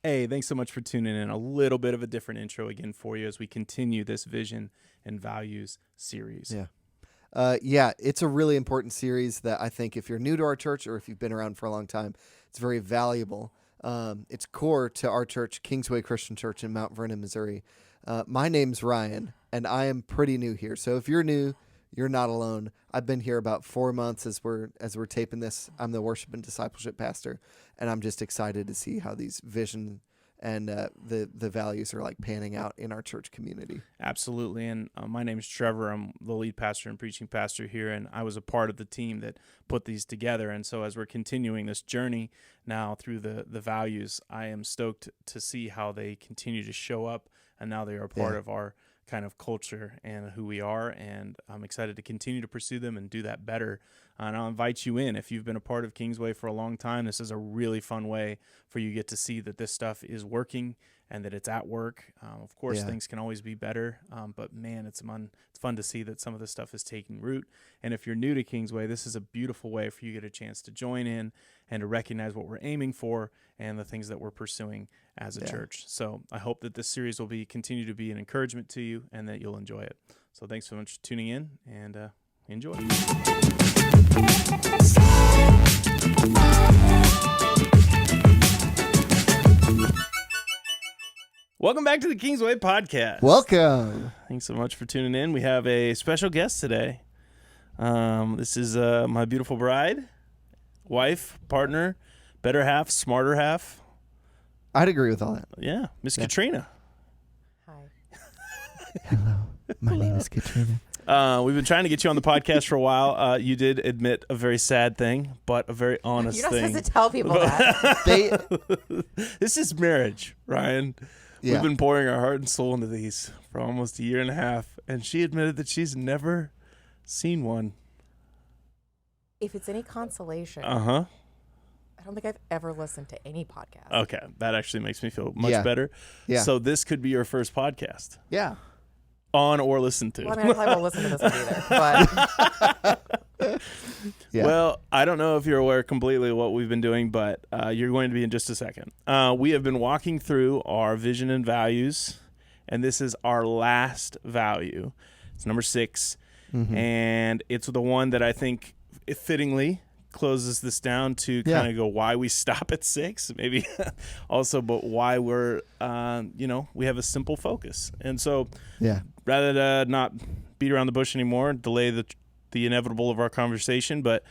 Hey, thanks so much for tuning in. A little bit of a different intro again for you as we continue this vision and values series. It's a really important series that I think if you're new to our church or if you've been around for a long time, it's very valuable. It's core to our church, Kingsway Christian Church in Mount Vernon, Missouri. My name's Ryan, and I am pretty new here. So if you're new, you're not alone. I've been here about 4 months as we're taping this. I'm the worship and discipleship pastor, and I'm just excited to see how these vision and the values are like panning out in our church community. Absolutely. And my name is Trevor. I'm the lead pastor and preaching pastor here, and I was a part of the team that put these together. And so as we're continuing this journey now through the values, I am stoked to see how they continue to show up, and now they are part of our kind of culture and who we are, and I'm excited to continue to pursue them and do that better. And I'll invite you in. If you've been a part of Kingsway for a long time, this is a really fun way for you to get to see that this stuff is working and that it's at work. Of course, things can always be better, but man, it's fun to see that some of this stuff is taking root. And if you're new to Kingsway, this is a beautiful way for you to get a chance to join in and to recognize what we're aiming for and the things that we're pursuing as a church. So I hope that this series will continue to be an encouragement to you and that you'll enjoy it. So thanks so much for tuning in, and enjoy. Welcome back to the Kingsway Podcast. Welcome. Thanks so much for tuning in. We have a special guest today. This is my beautiful bride, wife, partner, better half, smarter half. I'd agree with all that. Yeah, Miss Katrina. Hi. Hello, my name is Katrina. We've been trying to get you on the podcast for a while. You did admit a very sad thing, but a very honest You're not thing. supposed to tell people that. This is marriage, Ryan. Yeah. We've been pouring our heart and soul into these for almost a year and a half, and she admitted that she's never seen one. If it's any consolation, Uh-huh. I don't think I've ever listened to any podcast. Okay, that actually makes me feel much better. Yeah. So this could be your first podcast. Yeah. On or listen to. Well, I mean, I probably won't listen to this one either. But Yeah. Well, I don't know if you're aware completely of what we've been doing, but you're going to be in just a second. We have been walking through our vision and values, and this is our last value. It's number 6, and it's the one that I think fittingly closes this down to kind of go why we stop at 6, maybe also, but why we're, we have a simple focus. And so rather than not beat around the bush anymore, delay the inevitable of our conversation, but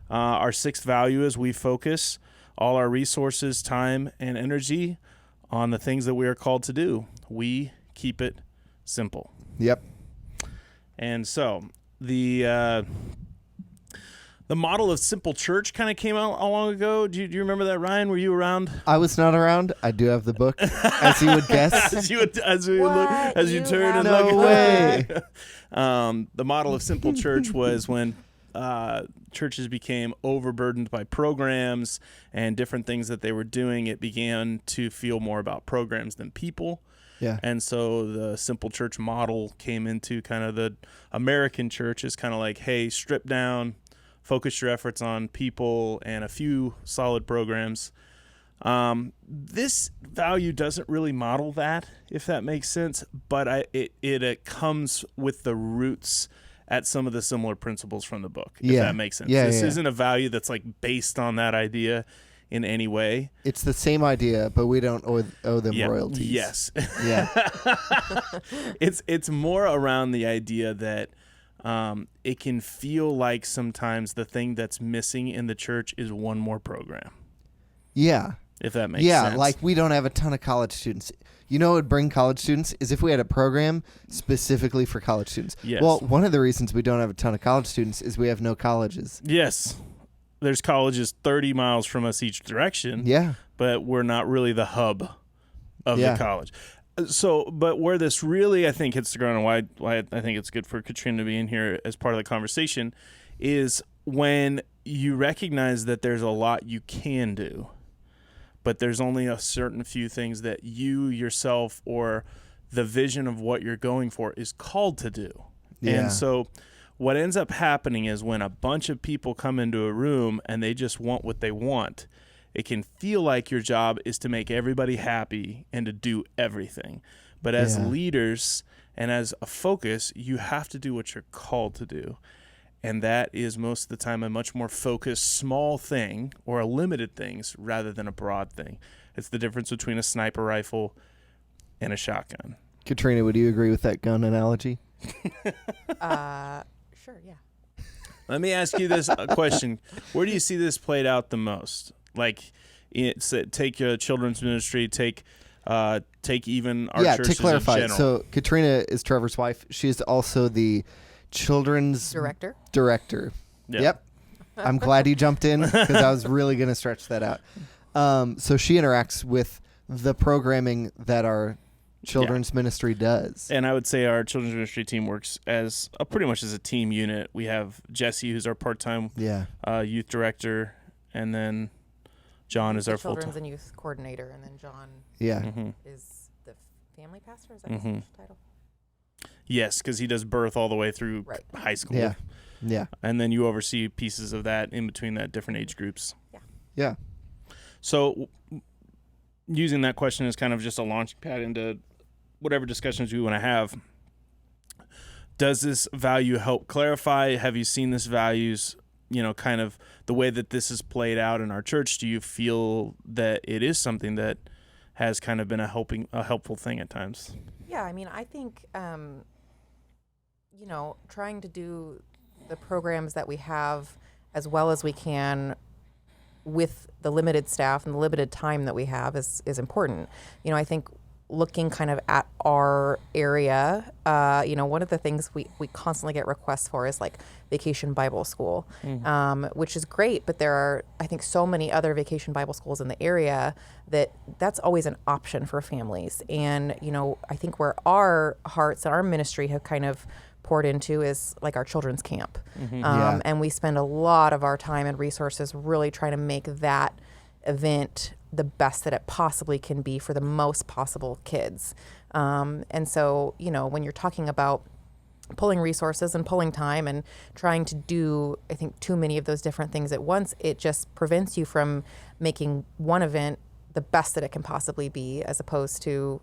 our 6th value is we focus all our resources, time, and energy on the things that we are called to do. We keep it simple. Yep. And so the model of simple church kind of came out a long ago. Do you remember that, Ryan? Were you around? I was not around. I do have the book, as you would guess. as you turn and No look. way. The model of simple church was when churches became overburdened by programs and different things that they were doing. It began to feel more about programs than people. Yeah. And so the simple church model came into kind of the American church is kind of like, hey, strip down, focus your efforts on people and a few solid programs. This value doesn't really model that, if that makes sense, but it comes with the roots at some of the similar principles from the book, if that makes sense. This isn't a value that's like based on that idea in any way. It's the same idea, but we don't owe them royalties. Yes. Yeah. It's more around the idea that it can feel like sometimes the thing that's missing in the church is one more program. Yeah. If that makes sense. Yeah, like we don't have a ton of college students. You know what would bring college students is if we had a program specifically for college students. Yes. Well, one of the reasons we don't have a ton of college students is we have no colleges. Yes. There's colleges 30 miles from us each direction. Yeah. But we're not really the hub of the college. So, but where this really, I think, hits the ground and why I think it's good for Katrina to be in here as part of the conversation is when you recognize that there's a lot you can do, but there's only a certain few things that you yourself or the vision of what you're going for is called to do. Yeah. And so what ends up happening is when a bunch of people come into a room and they just want what they want, it can feel like your job is to make everybody happy and to do everything. But as leaders and as a focus, you have to do what you're called to do. And that is most of the time a much more focused, small thing or a limited things rather than a broad thing. It's the difference between a sniper rifle and a shotgun. Katrina, would you agree with that gun analogy? Sure, yeah. Let me ask you this question. Where do you see this played out the most? Like, take your children's ministry, take even our churches to clarify, in general. so Katrina is Trevor's wife. She is also the children's director. Yep. I'm glad you jumped in because I was really going to stretch that out. So she interacts with the programming that our children's ministry does. And I would say our children's ministry team works as pretty much as a team unit. We have Jesse, who's our part-time youth director, and then John is our full-time children's and youth coordinator, and then John is the family pastor. Is that his title? Yes, because he does birth all the way through high school. Yeah. And then you oversee pieces of that in between that different age groups. Yeah. So using that question as kind of just a launching pad into whatever discussions we want to have, does this value help clarify? Have you seen this values, kind of the way that this is played out in our church? Do you feel that it is something that has kind of been a helpful thing at times? Yeah, I mean, I think, trying to do the programs that we have as well as we can with the limited staff and the limited time that we have is important. I think looking kind of at our area, one of the things we constantly get requests for is like Vacation Bible School, which is great, but there are, I think, so many other Vacation Bible Schools in the area that's always an option for families. And, I think where our hearts and our ministry have kind of poured into is like our children's camp. And we spend a lot of our time and resources really trying to make that event the best that it possibly can be for the most possible kids. And so, when you're talking about pulling resources and pulling time and trying to do, I think, too many of those different things at once, it just prevents you from making one event the best that it can possibly be, as opposed to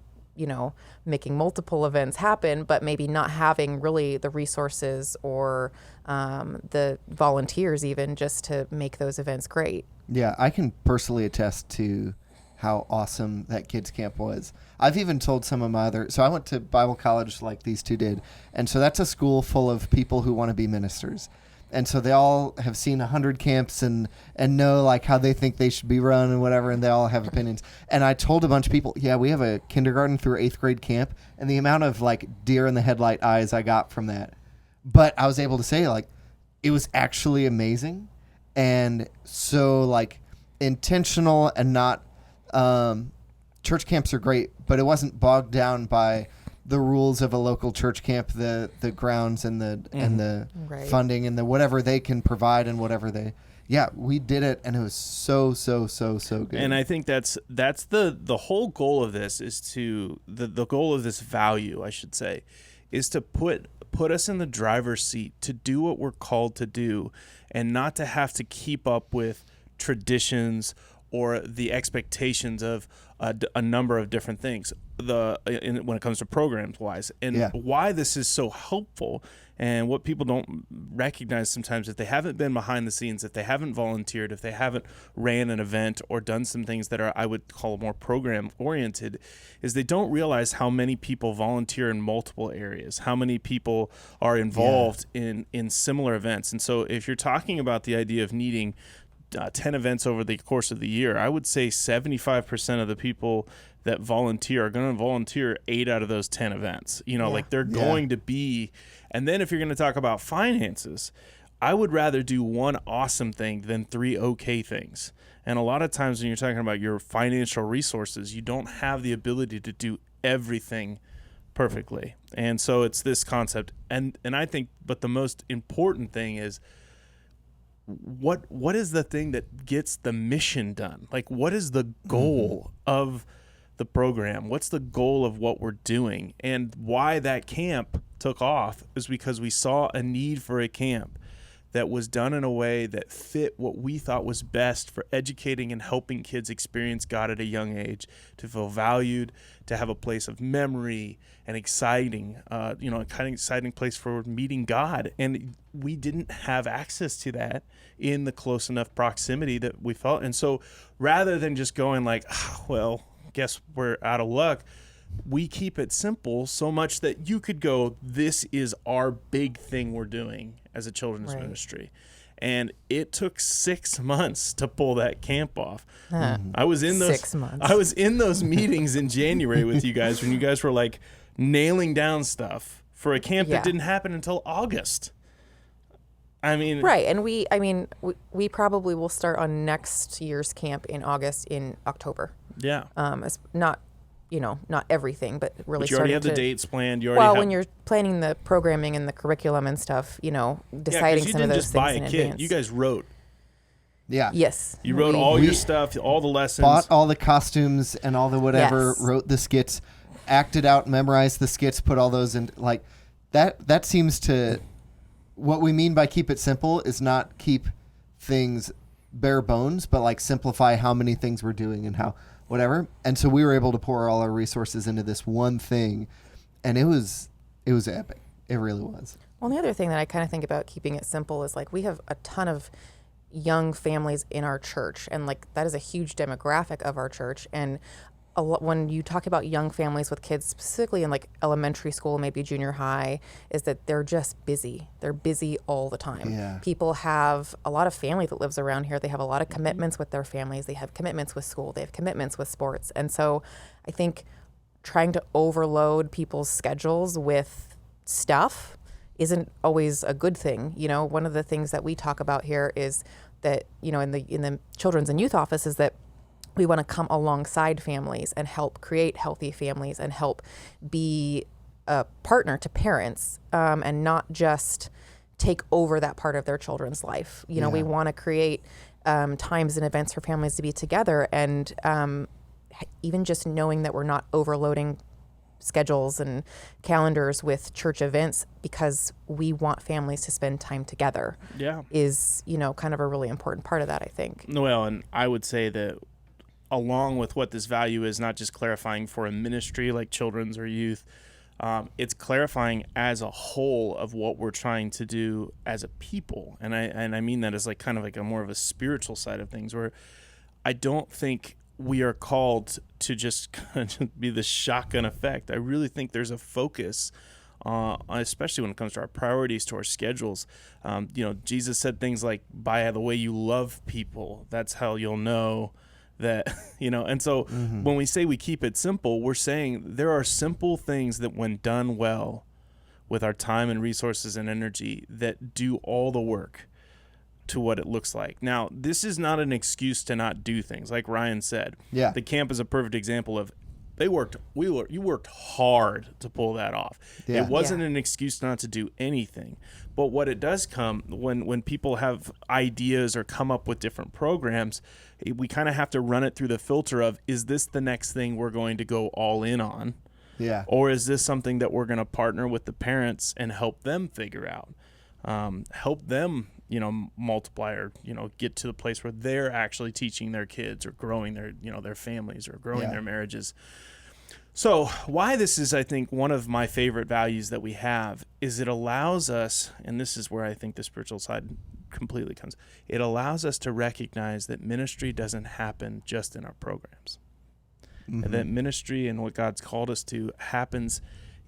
making multiple events happen, but maybe not having really the resources or the volunteers even just to make those events great. Yeah, I can personally attest to how awesome that kids camp was. I've even told some of my so I went to Bible college like these two did, and so that's a school full of people who want to be ministers. And so they all have seen 100 camps and know like how they think they should be run and whatever, and they all have opinions. And I told a bunch of people, we have a kindergarten through 8th grade camp, and the amount of like deer in the headlight eyes I got from that. But I was able to say like it was actually amazing, and so like intentional and not church camps are great, but it wasn't bogged down by the rules of a local church camp, the grounds and the funding and the whatever they can provide and whatever we did it, and it was so good. And I think that's the whole goal of this is the goal of this value, I should say, is to put us in the driver's seat to do what we're called to do, and not to have to keep up with traditions or the expectations of a number of different things when it comes to programs wise. And why this is so helpful, and what people don't recognize sometimes, if they haven't been behind the scenes, if they haven't volunteered, if they haven't ran an event or done some things that are, I would call, more program oriented, is they don't realize how many people volunteer in multiple areas, how many people are involved in similar events. And so if you're talking about the idea of needing 10 events over the course of the year, I would say 75% of the people that volunteer are going to volunteer 8 out of those 10 events. Like they're going to be. And then if you're going to talk about finances, I would rather do one awesome thing than 3 okay things. And a lot of times when you're talking about your financial resources, you don't have the ability to do everything perfectly. And so it's this concept. And I think, but the most important thing is, what is the thing that gets the mission done? Like, what is the goal of the program? What's the goal of what we're doing? And why that camp took off is because we saw a need for a camp that was done in a way that fit what we thought was best for educating and helping kids experience God at a young age, to feel valued, to have a place of memory and exciting, a kind of exciting place for meeting God. And we didn't have access to that in the close enough proximity that we felt. And so rather than just going like, well, guess we're out of luck, we keep it simple so much that you could go, this is our big thing we're doing as a children's ministry. And it took 6 months to pull that camp off. I was in those 6 months. I was in those meetings in January with you guys when you guys were like nailing down stuff for a camp that didn't happen until August. I mean, right. And we probably will start on next year's camp in August, in October. Yeah. It's not, not everything, but really But you already starting have the to, dates planned. You already when you're planning the programming and the curriculum and stuff, deciding you some of didn't those just things buy in a kit. advance. You guys wrote. Yeah. Yes. You wrote all your stuff, all the lessons. Bought all the costumes and all the whatever, Yes. wrote the skits, acted out, memorized the skits, put all those in. Like, that seems to... What we mean by keep it simple is not keep things bare bones, but like simplify how many things we're doing and how whatever. And so we were able to pour all our resources into this one thing, and it was epic. It really was. Well, the other thing that I kind of think about keeping it simple is like we have a ton of young families in our church, and like that is a huge demographic of our church. And when you talk about young families with kids, specifically in like elementary school, maybe junior high, is that they're just busy. They're busy all the time. Yeah. People have a lot of family that lives around here. They have a lot of commitments with their families. They have commitments with school. They have commitments with sports. And so I think trying to overload people's schedules with stuff isn't always a good thing. One of the things that we talk about here is that, in the children's and youth office, is that we want to come alongside families and help create healthy families and help be a partner to parents, and not just take over that part of their children's life. We want to create times and events for families to be together, and even just knowing that we're not overloading schedules and calendars with church events because we want families to spend time together is, kind of a really important part of that, I think. Well, and I would say that along with what this value is, not just clarifying for a ministry like children's or youth, it's clarifying as a whole of what we're trying to do as a people. And I mean that as like kind of like a more of a spiritual side of things, where I don't think we are called to just kind of be the shotgun effect. I really think there's a focus, especially when it comes to our priorities, to our schedules. Jesus said things like, by the way you love people, that's how you'll know that, and so when we say we keep it simple, we're saying there are simple things that when done well with our time and resources and energy that do all the work to what it looks like. Now, this is not an excuse to not do things. Like Ryan said, the camp is a perfect example of you worked hard to pull that off. Yeah. It wasn't an excuse not to do anything. But what it does come when people have ideas or come up with different programs, we kind of have to run it through the filter of, is this the next thing we're going to go all in on? Yeah. Or is this something that we're going to partner with the parents and help them figure out? Help them, multiply or, get to the place where they're actually teaching their kids or growing their families or growing their marriages. So why this is, I think, one of my favorite values that we have is it allows us, and this is where I think the spiritual side completely comes, it allows us to recognize that ministry doesn't happen just in our programs. And that ministry and what God's called us to happens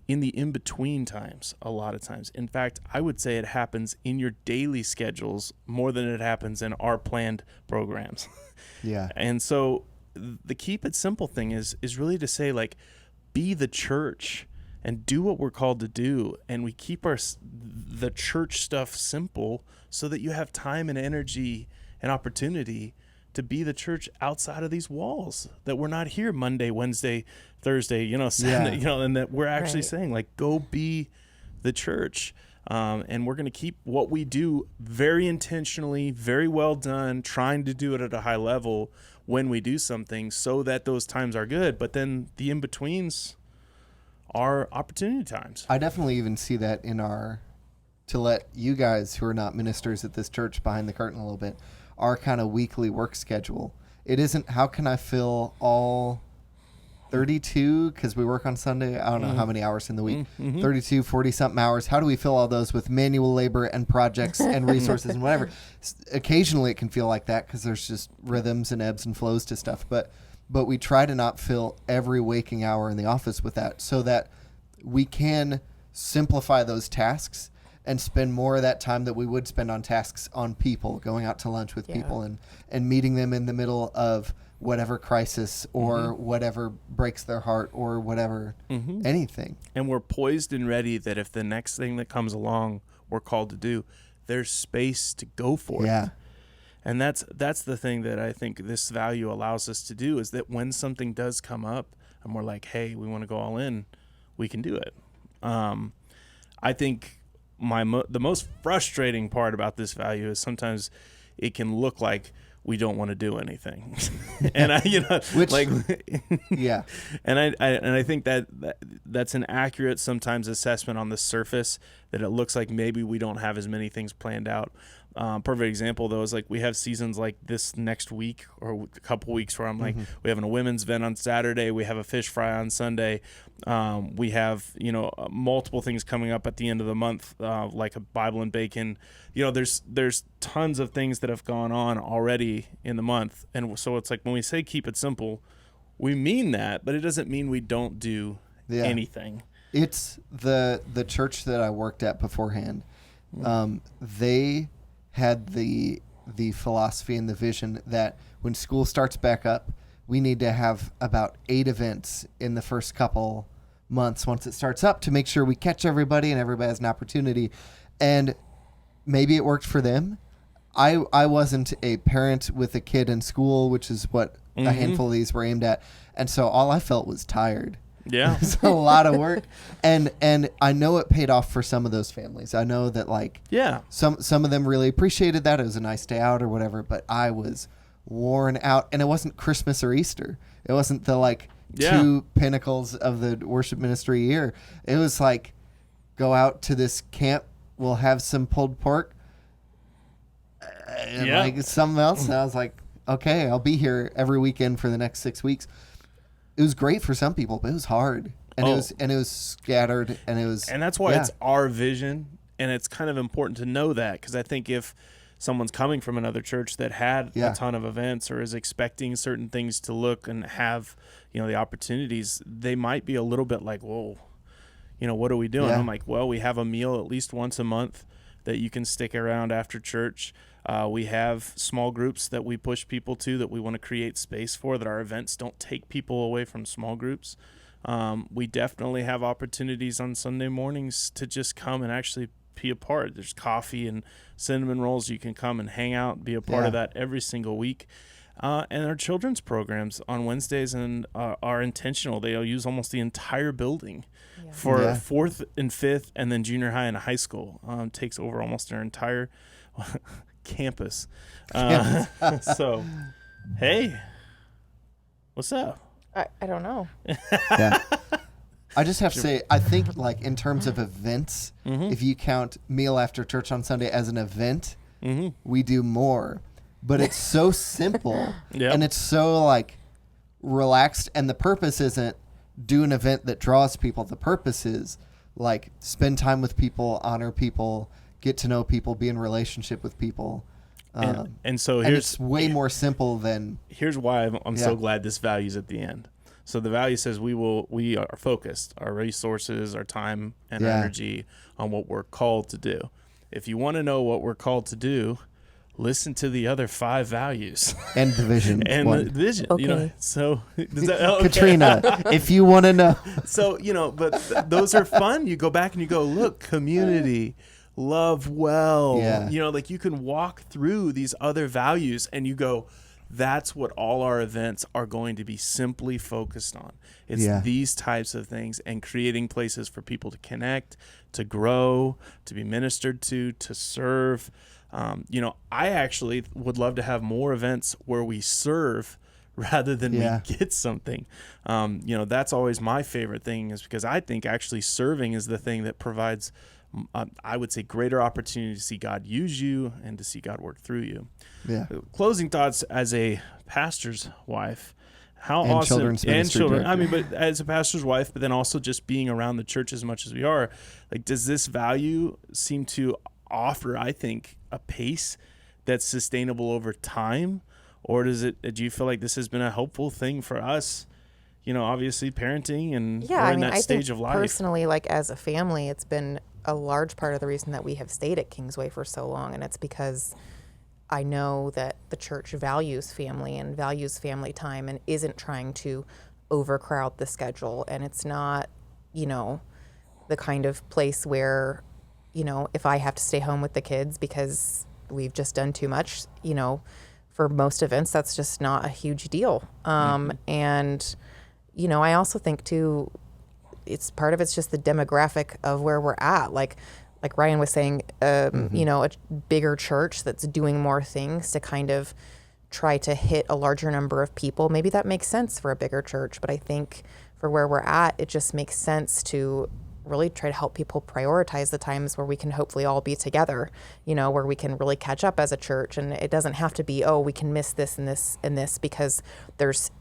in the in-between times a lot of times. In fact, I would say it happens in your daily schedules more than it happens in our planned programs. Yeah. And so the keep it simple thing is really to say, like, be the church and do what we're called to do. And we keep the church stuff simple so that you have time and energy and opportunity to be the church outside of these walls, that we're not here Monday, Wednesday, Thursday, Sunday, and that we're actually saying, like, go be the church. And we're going to keep what we do very intentionally, very well done, trying to do it at a high level when we do something so that those times are good. But then the in-betweens are opportunity times. I definitely even see that in our to let you guys who are not ministers at this church behind the curtain a little bit, our kind of weekly work schedule. It isn't how can I fill all 32, because we work on Sunday. I don't know how many hours in the week. 32, 40-something hours. How do we fill all those with manual labor and projects and resources and whatever? Occasionally it can feel like that because there's just rhythms and ebbs and flows to stuff. But we try to not fill every waking hour in the office with that so that we can simplify those tasks and spend more of that time that we would spend on tasks on people, going out to lunch with people and meeting them in the middle of whatever crisis or whatever breaks their heart or whatever, anything. And we're poised and ready that if the next thing that comes along we're called to do, there's space to go for it. And that's the thing that I think this value allows us to do, is that when something does come up and we're like, hey, we want to go all in, we can do it. I think the most frustrating part about this value is sometimes it can look like we don't want to do anything. And I think that's an accurate sometimes assessment on the surface, that it looks like maybe we don't have as many things planned out. Perfect example though is like we have seasons like this next week or a couple weeks where I'm like, we have a women's event on Saturday, we have a fish fry on Sunday, we have multiple things coming up at the end of the month, like a Bible and Bacon. There's tons of things that have gone on already in the month, and so it's like when we say keep it simple, we mean that, but it doesn't mean we don't do anything. It's the church that I worked at beforehand. They had the philosophy and the vision that when school starts back up, we need to have about 8 events in the first couple months once it starts up to make sure we catch everybody and everybody has an opportunity. And maybe it worked for them. I wasn't a parent with a kid in school, which is what a handful of these were aimed at. And so all I felt was tired. Yeah. It's a lot of work. And I know it paid off for some of those families. I know that some of them really appreciated that. It was a nice day out or whatever, but I was worn out, and it wasn't Christmas or Easter. It wasn't the two pinnacles of the worship ministry year. It was like, go out to this camp, we'll have some pulled pork and like something else. And I was like, okay, I'll be here every weekend for the next 6 weeks. It was great for some people, but it was hard, and it was scattered, and that's why it's our vision, and it's kind of important to know that, because I think if someone's coming from another church that had a ton of events or is expecting certain things to look and have the opportunities, they might be a little bit like, whoa, what are we doing? I'm like, well, we have a meal at least once a month that you can stick around after church. We have small groups that we push people to, that we want to create space for, that our events don't take people away from small groups. We definitely have opportunities on Sunday mornings to just come and actually be a part. There's coffee and cinnamon rolls. You can come and hang out, be a part of that every single week. And our children's programs on Wednesdays are intentional. They'll use almost the entire building for 4th and 5th, and then junior high and high school. Takes over almost our entire campus. So, hey, what's up? I don't know. I just have to say, I think in terms of events, if you count meal after church on Sunday as an event, we do more. But it's so simple and it's so relaxed, and the purpose isn't do an event that draws people. The purpose is spend time with people, honor people, get to know people, be in relationship with people. And so it's way more simple than... Here's why I'm so glad this value's at the end. So the value says we are focused, our resources, our time and energy on what we're called to do. If you want to know what we're called to do, listen to the other 5 values. And the vision. And the vision. Okay. So does that, okay. Katrina, if you want to know. So, but those are fun. You go back and you go, look, community, love well. Yeah. You can walk through these other values and you go, that's what all our events are going to be simply focused on. It's these types of things, and creating places for people to connect, to grow, to be ministered to serve. I actually would love to have more events where we serve rather than Yeah. we get something. That's always my favorite thing, is because I think actually serving is the thing that provides, I would say, greater opportunity to see God use you and to see God work through you. Yeah. Closing thoughts as a pastor's wife. How And awesome, children's and ministry children. I director. mean, but as a pastor's wife, but then also just being around the church as much as we are, like, does this value seem to offer, I think, a pace that's sustainable over time? Or do you feel like this has been a helpful thing for us? Obviously parenting, and Yeah, we're I in mean, that I stage think of life. personally, like as a family, it's been a large part of the reason that we have stayed at Kingsway for so long, and it's because I know that the church values family and values family time and isn't trying to overcrowd the schedule. And it's not, the kind of place where, if I have to stay home with the kids because we've just done too much, for most events, that's just not a huge deal. And, I also think too, it's just the demographic of where we're at. Like Ryan was saying, a bigger church that's doing more things to kind of try to hit a larger number of people. Maybe that makes sense for a bigger church, but I think for where we're at, it just makes sense to really try to help people prioritize the times where we can hopefully all be together, where we can really catch up as a church. And it doesn't have to be, we can miss this and this and this because there's,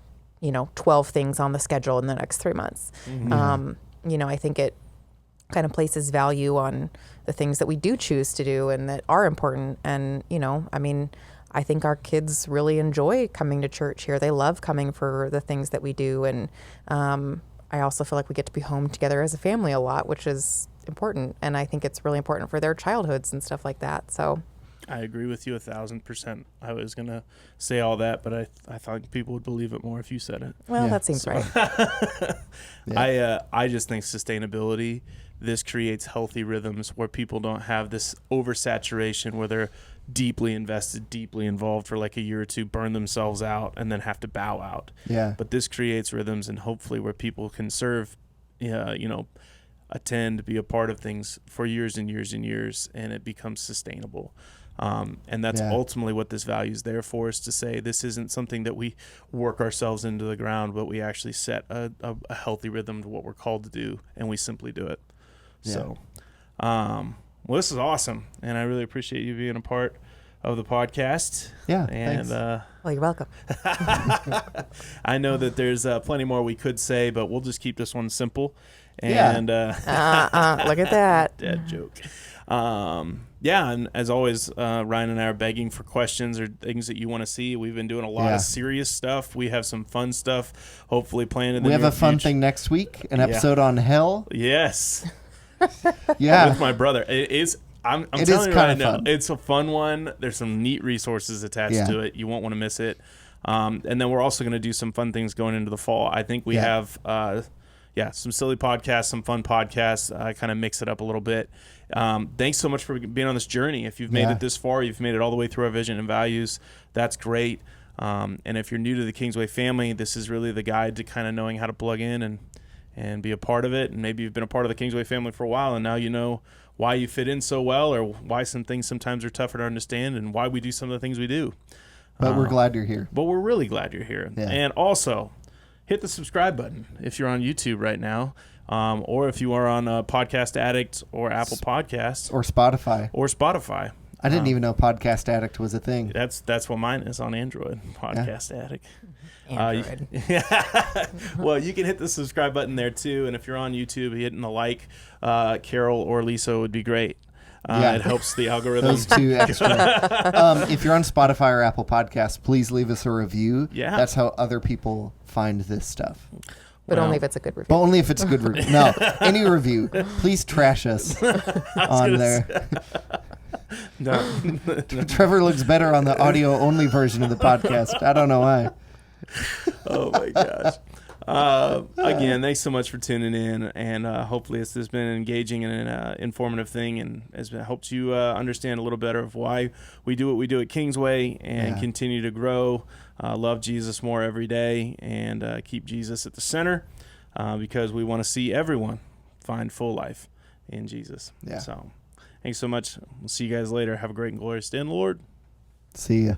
12 things on the schedule in the next 3 months. I think it kind of places value on the things that we do choose to do and that are important. And, I think our kids really enjoy coming to church here. They love coming for the things that we do. And I also feel like we get to be home together as a family a lot, which is important. And I think it's really important for their childhoods and stuff like that. So I agree with you 1,000%. I was going to say all that, but I thought people would believe it more if you said it. well, Yeah. that seems right. I just think sustainability, this creates healthy rhythms where people don't have this oversaturation where they're deeply invested, deeply involved for like a year or two, burn themselves out, and then have to bow out. Yeah. But this creates rhythms, and hopefully where people can serve, attend, be a part of things for years and years and years, and it becomes sustainable. And that's ultimately what this value is there for, is to say this isn't something that we work ourselves into the ground, but we actually set a healthy rhythm to what we're called to do, and we simply do it. Yeah. So, well, this is awesome, and I really appreciate you being a part of the podcast. Yeah. And Thanks. Well, you're welcome. I know that there's plenty more we could say, but we'll just keep this one simple. Yeah. And Look at that. dad joke. And as always, Ryan and I are begging for questions or things that you want to see. We've been doing a lot of serious stuff. We have some fun stuff, hopefully planned in the We have near a fun future. thing next week, an episode on hell. Yes. Yeah. With my brother. It is. I'm It telling is you right kinda now, fun. it's a fun one. There's some neat resources attached to it. You won't want to miss it. And then we're also going to do some fun things going into the fall. I think we have, some silly podcasts, some fun podcasts, kind of mix it up a little bit. Thanks so much for being on this journey. If you've made it this far, you've made it all the way through our vision and values, that's great. And if you're new to the Kingsway family, this is really the guide to kind of knowing how to plug in and be a part of it. And maybe you've been a part of the Kingsway family for a while, and now you know why you fit in so well, or why some things sometimes are tougher to understand, and why we do some of the things we do. But we're glad you're here. But we're really glad you're here. Yeah. And also, hit the subscribe button if you're on YouTube right now, or if you are on Podcast Addict or Apple Podcasts Or Spotify. I didn't even know Podcast Addict was a thing. That's what mine is on Android, Podcast Addict. Android. Well, you can hit the subscribe button there too, and if you're on YouTube, hitting the like, Carol or Lisa would be great. It helps the algorithm. Those two extra. If you're on Spotify or Apple Podcasts, please leave us a review. Yeah. That's how other people find this stuff. But Well, only if it's a good review. But only if it's a good review. No, any review. Please trash us on there. No. Trevor looks better on the audio only version of the podcast. I don't know why. Oh my gosh. Again, thanks so much for tuning in, and hopefully this has been an engaging and an informative thing, and has helped you understand a little better of why we do what we do at Kingsway, and continue to grow, love Jesus more every day, and keep Jesus at the center, because we want to see everyone find full life in Jesus. Yeah. So thanks so much. We'll see you guys later. Have a great and glorious day in the Lord. See ya.